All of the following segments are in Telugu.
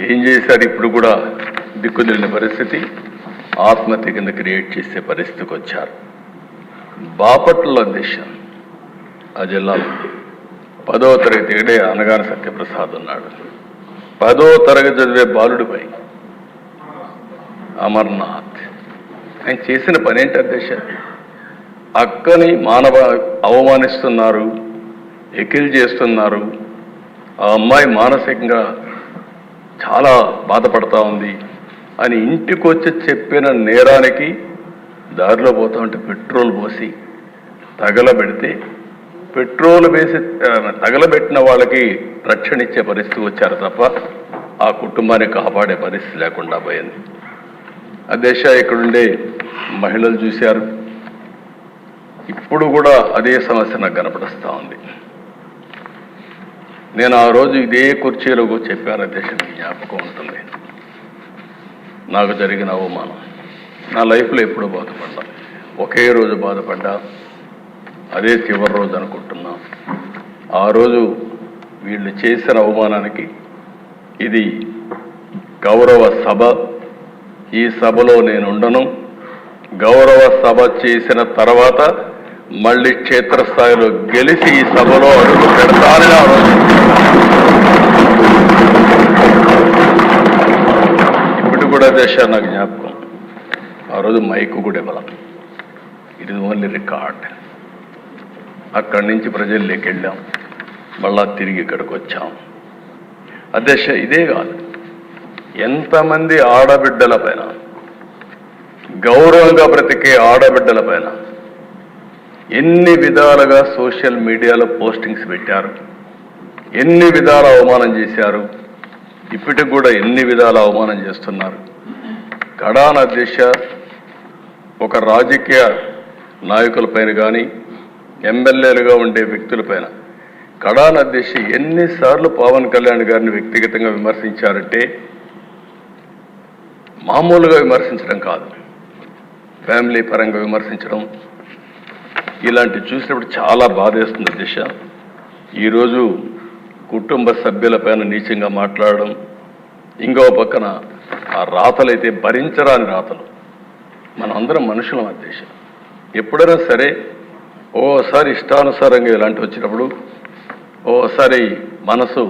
ఏం చేశారు? ఇప్పుడు కూడా దిక్కుదిలిన పరిస్థితి, ఆత్మహత్య కింద క్రియేట్ చేసే పరిస్థితికి వచ్చారు. బాపట్ల అధ్యక్ష ఆ జిల్లాలో 10వ తరగతి ఇక్కడే అనగాన సత్యప్రసాద్ ఉన్నాడు. 10వ తరగతి చదివే బాలుడిపై అమర్నాథ్ ఆయన చేసిన పని ఏంటి అధ్యక్ష? అక్కని అవమానిస్తున్నారు, ఎకిల్ చేస్తున్నారు. ఆ అమ్మాయి మానసికంగా చాలా బాధపడతా ఉంది అని ఇంటికి వచ్చి చెప్పిన నేరానికి దారిలో పోతా ఉంటే పెట్రోల్ పోసి తగలబెడితే, పెట్రోల్ వేసి తగలబెట్టిన వాళ్ళకి రక్షణ ఇచ్చే పరిస్థితి వచ్చారు తప్ప ఆ కుటుంబాన్ని కాపాడే పరిస్థితి లేకుండా పోయింది. అధ్యక్ష ఇక్కడుండే మహిళలు చూశారు, ఇప్పుడు కూడా అదే సమస్య నాకు కనపడుస్తూ ఉంది. నేను ఆ రోజు ఇదే కుర్చీలో చెప్పాను అధ్యక్ష, జ్ఞాపకం ఉంటుంది. నాకు జరిగిన అవమానం నా లైఫ్లో ఎప్పుడూ బాధపడ్డా, ఒకే రోజు బాధపడ్డా, అదే చివరి రోజు అనుకుంటున్నా. ఆ రోజు వీళ్ళు చేసిన అవమానానికి ఇది గౌరవ సభ, ఈ సభలో నేను ఉండను. గౌరవ సభ చేసిన తర్వాత మళ్ళీ క్షేత్రస్థాయిలో గెలిచి ఈ సభలో అడుగు పెడతానని ఆ రోజు. ఇప్పుడు కూడా దేశ నాకు జ్ఞాపకం, ఆ రోజు మైకు కూడా ఇవ్వలేం, ఇట్ ఇస్ ఓన్లీ రికార్డ్. అక్కడి నుంచి ప్రజల్లోకి వెళ్ళాం, మళ్ళా తిరిగి ఇక్కడికి వచ్చాం. అధ్యక్ష ఇదే కాదు, ఎంతమంది ఆడబిడ్డల పైన, గౌరవంగా బ్రతికే ఆడబిడ్డల పైన ఎన్ని విధాలుగా సోషల్ మీడియాలో పోస్టింగ్స్ పెట్టారు, ఎన్ని విధాల అవమానం చేశారు, ఇప్పటికి కూడా ఎన్ని విధాల అవమానం చేస్తున్నారు. కడాన అధ్యక్ష ఒక రాజకీయ నాయకులపైన కానీ ఎమ్మెల్యేలుగా ఉండే వ్యక్తులపైన కడాన అధ్యక్ష ఎన్నిసార్లు పవన్ కళ్యాణ్ గారిని వ్యక్తిగతంగా విమర్శించారంటే మామూలుగా విమర్శించడం కాదు, ఫ్యామిలీ పరంగా విమర్శించడం, ఇలాంటి చూసినప్పుడు చాలా బాధేస్తుంది అధ్యక్ష. ఈరోజు కుటుంబ సభ్యులపైన నీచంగా మాట్లాడడం, ఇంకో పక్కన ఆ రాతలైతే భరించరాని రాతలు. మనం అందరం మనుషులం అధ్యక్ష. ఎప్పుడైనా సరే ఓసారి ఇష్టానుసారంగా ఇలాంటి వచ్చినప్పుడు ఓసారి మనసు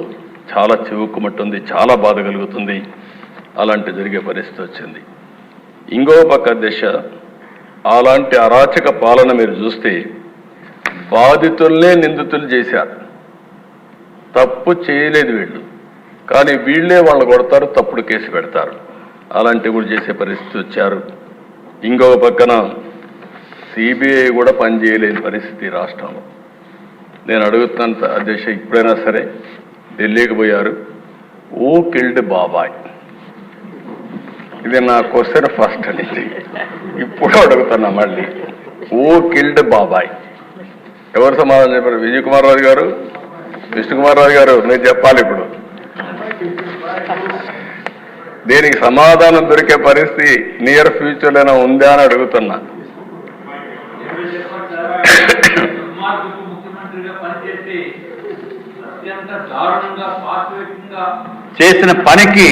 చాలా చివుక్కుమంటుంది, చాలా బాధ కలుగుతుంది. అలాంటి జరిగే పరిస్థితి వచ్చింది. ఇంకో పక్క అధ్యక్ష అలాంటి అరాచక పాలన మీరు చూస్తే బాధితుల్నే నిందితులు చేశారు. తప్పు చేయలేదు వీళ్ళు, కానీ వీళ్ళే వాళ్ళని కొడతారు, తప్పుడు కేసు పెడతారు. అలాంటివి కూడా చేసే పరిస్థితి వచ్చారు. ఇంకొక పక్కన సిబిఐ కూడా పనిచేయలేని పరిస్థితి రాష్ట్రంలో. నేను అడుగుతున్నాను అధ్యక్ష, ఇప్పుడైనా సరే ఢిల్లీకి పోయారు, ఓ కిల్డ్ బాబాయ్, ఇది నా క్వశ్చన్ ఫస్ట్ అనేది. ఇప్పుడు అడుగుతున్నా మళ్ళీ, ఓ కిల్డ్ బాబాయ్ ఎవరు సమాధానం చెప్పారు? విజయ్ కుమార్ రాజు గారు, విష్ణుకుమార్ రాజు గారు, మీరు చెప్పాలి ఇప్పుడు. దీనికి సమాధానం దొరికే పరిస్థితి నియర్ ఫ్యూచర్లోనే ఉందా అని అడుగుతున్నా. చేసిన పనికి